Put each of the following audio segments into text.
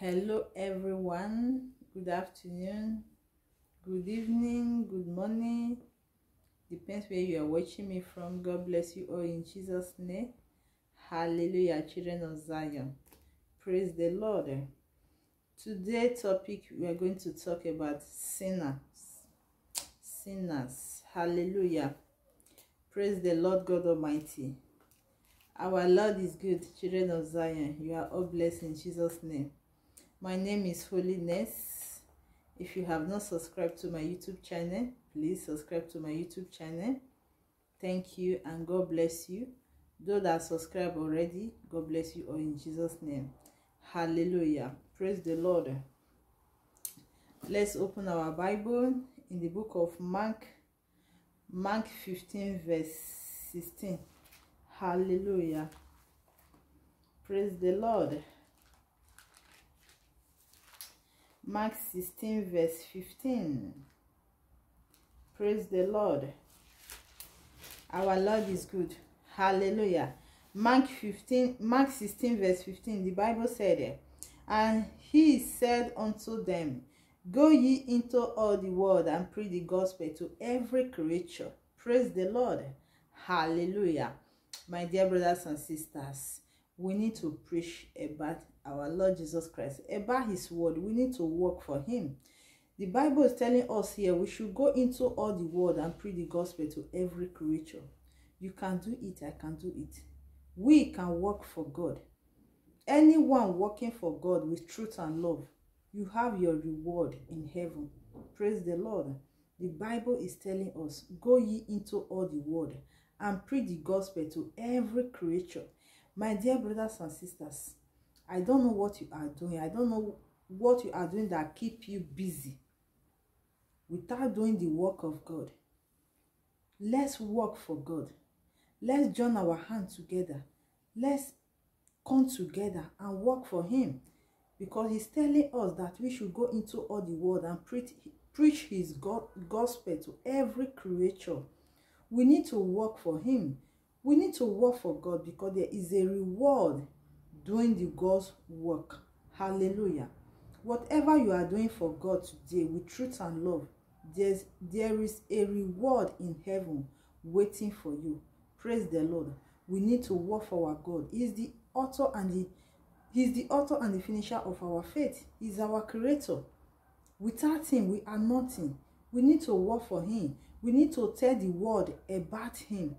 Hello everyone, good afternoon, good evening, good morning, depends where you are watching me from. God bless you all in Jesus' name. Hallelujah, children of Zion, praise the Lord. Today's topic, we are going to talk about sinners. Hallelujah, praise the Lord God Almighty. Our Lord is good, children of Zion. You are all blessed in Jesus' name. My name is Holiness. If you have not subscribed to my YouTube channel, please subscribe to my YouTube channel. Thank you and God bless you. Those that subscribe already, God bless you all in Jesus' name. Hallelujah. Praise the Lord. Let's open our Bible in the book of Mark 15 verse 16. Hallelujah. Praise the Lord. Mark 16 verse 15. Praise the Lord. Our Lord is good. Hallelujah. Mark 16 verse 15. The Bible said, and he said unto them, go ye into all the world and preach the gospel to every creature. Praise the Lord. Hallelujah. My dear brothers and sisters, we need to preach about our Lord Jesus Christ, about his word. We need to work for him. The Bible is telling us here we should go into all the world and preach the gospel to every creature. You can do it, I can do it. We can work for God. Anyone working for God with truth and love, you have your reward in heaven. Praise the Lord. The Bible is telling us, go ye into all the world and preach the gospel to every creature. My dear brothers and sisters, I don't know what you are doing. I don't know what you are doing that keep you busy without doing the work of God. Let's work for God. Let's join our hands together. Let's come together and work for him, because he's telling us that we should go into all the world and preach his gospel to every creature. We need to work for him. We need to work for God, because there is a reward doing the God's work. Hallelujah. Whatever you are doing for God today with truth and love, there is a reward in heaven waiting for you. Praise the Lord. We need to work for our God. He's the author and the finisher of our faith. He's our creator. Without him, we are nothing. We need to work for him. We need to tell the world about him.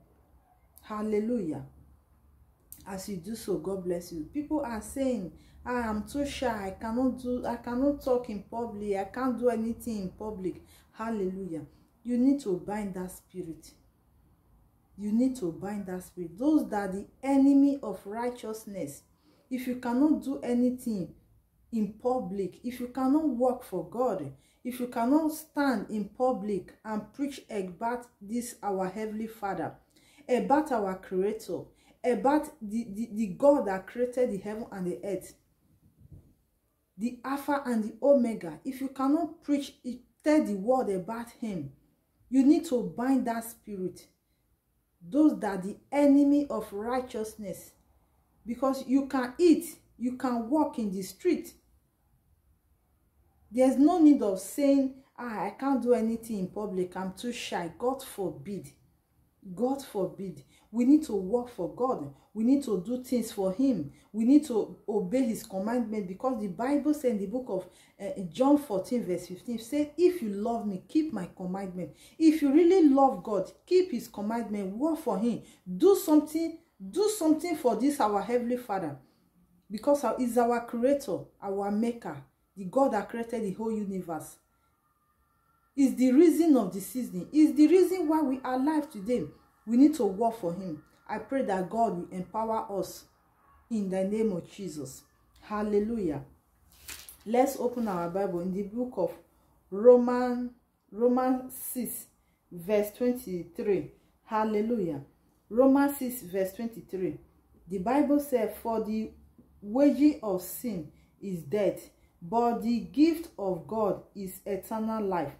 Hallelujah. As you do so, God bless you. People are saying, I am too shy. I cannot talk in public. I can't do anything in public. Hallelujah. You need to bind that spirit. You need to bind that spirit. Those that are the enemy of righteousness. If you cannot do anything in public, if you cannot work for God, if you cannot stand in public and preach about this, our Heavenly Father, about our Creator, about the God that created the heaven and the earth, the Alpha and the Omega, if you cannot preach, tell the world about him, you need to bind that spirit. Those that are the enemy of righteousness, because you can eat, you can walk in the street. There's no need of saying, I can't do anything in public, I'm too shy. God forbid. God forbid. We need to work for God. We need to do things for him. We need to obey his commandment, because the Bible says in the book of John 14 verse 15, say, if you love me, keep my commandment. If you really love God, keep his commandment, work for him. Do something for this, our Heavenly Father, because he's our creator, our maker, the God that created the whole universe. Is the reason of the season, is the reason why we are alive today. We need to work for him. I pray that God will empower us in the name of Jesus. Hallelujah. Let's open our Bible in the book of Romans 6 verse 23. Hallelujah. Romans 6 verse 23. The Bible says, for the wages of sin is death, but the gift of God is eternal life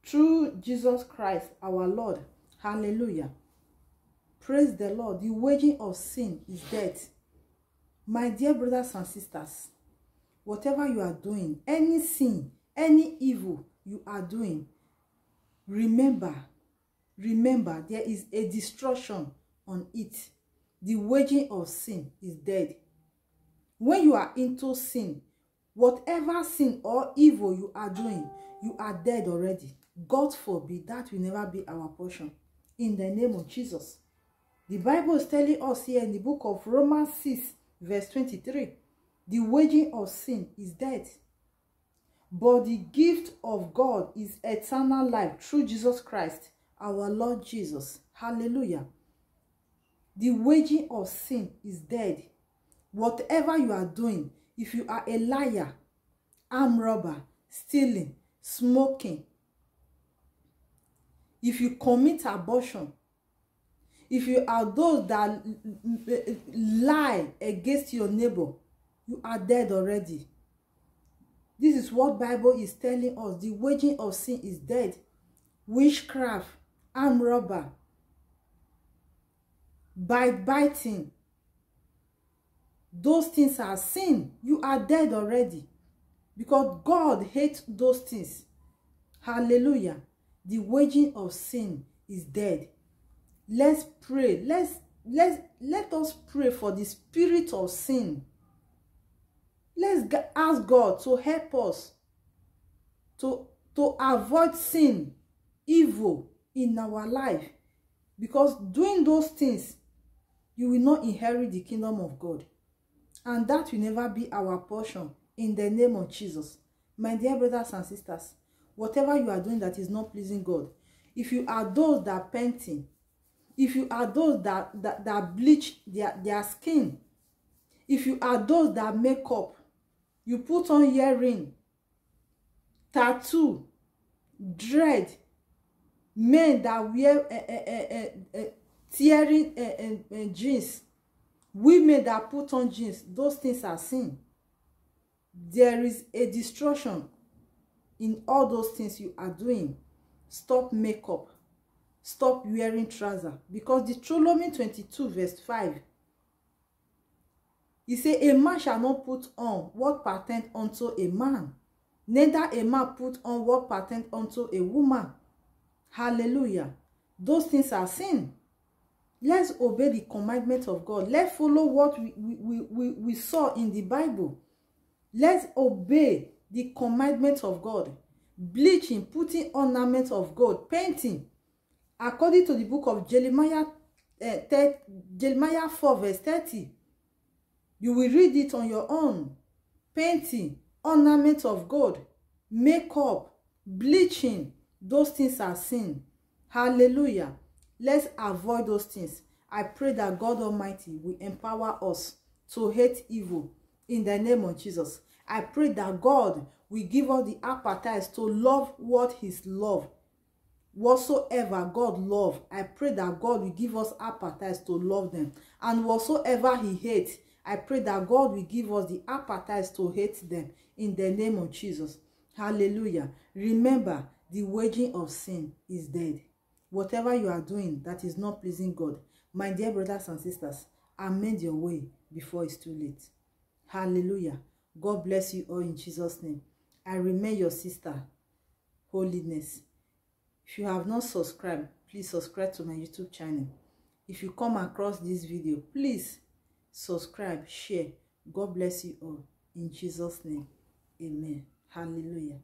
through Jesus Christ our Lord. Hallelujah. Praise the Lord. The wages of sin is death. My dear brothers and sisters, whatever you are doing, any sin, any evil you are doing, remember, there is a destruction on it. The waging of sin is dead. When you are into sin, whatever sin or evil you are doing, you are dead already. God forbid, that will never be our portion. In the name of Jesus. The Bible is telling us here in the book of Romans 6, verse 23, the waging of sin is death. But the gift of God is eternal life through Jesus Christ, our Lord Jesus. Hallelujah. The waging of sin is dead. Whatever you are doing, if you are a liar, armed robber, stealing, smoking, if you commit abortion, if you are those that lie against your neighbor, you are dead already. This is what Bible is telling us. The waging of sin is dead. Witchcraft, armed robber, biting, those things are sin. You are dead already. Because God hates those things. Hallelujah. The waging of sin is dead. Let's pray. Let us pray for the spirit of sin. Let's ask God to help us to avoid sin, evil in our life. Because doing those things, you will not inherit the kingdom of God. And that will never be our portion in the name of Jesus. My dear brothers and sisters, whatever you are doing that is not pleasing God, if you are those that are painting, if you are those that bleach their skin, if you are those that make up, you put on earring, tattoo, dread, men that wear tearing jeans, women that put on jeans, those things are sin. There is a destruction in all those things you are doing. Stop makeup. Stop wearing trousers. Because Deuteronomy 22 verse 5, he says, a man shall not put on what pertains unto a man, neither a man put on what pertains unto a woman. Hallelujah. Those things are sin. Let's obey the commandment of God. Let's follow what we saw in the Bible. Let's obey the commandment of God. Bleaching, putting ornaments of gold, painting. According to the book of Jeremiah 4 verse 30. You will read it on your own. Painting, ornaments of gold, makeup, bleaching. Those things are sin. Hallelujah. Let's avoid those things. I pray that God Almighty will empower us to hate evil in the name of Jesus. I pray that God will give us the appetite to love what His love. Whatsoever God love, I pray that God will give us appetite to love them. And whatsoever He hates, I pray that God will give us the appetite to hate them in the name of Jesus. Hallelujah. Remember, the waging of sin is dead. Whatever you are doing that is not pleasing God, my dear brothers and sisters, amend your way before it's too late. Hallelujah. God bless you all in Jesus' name. I remain your sister, Holiness. If you have not subscribed, please subscribe to my YouTube channel. If you come across this video, please subscribe, share. God bless you all in Jesus' name. Amen. Hallelujah.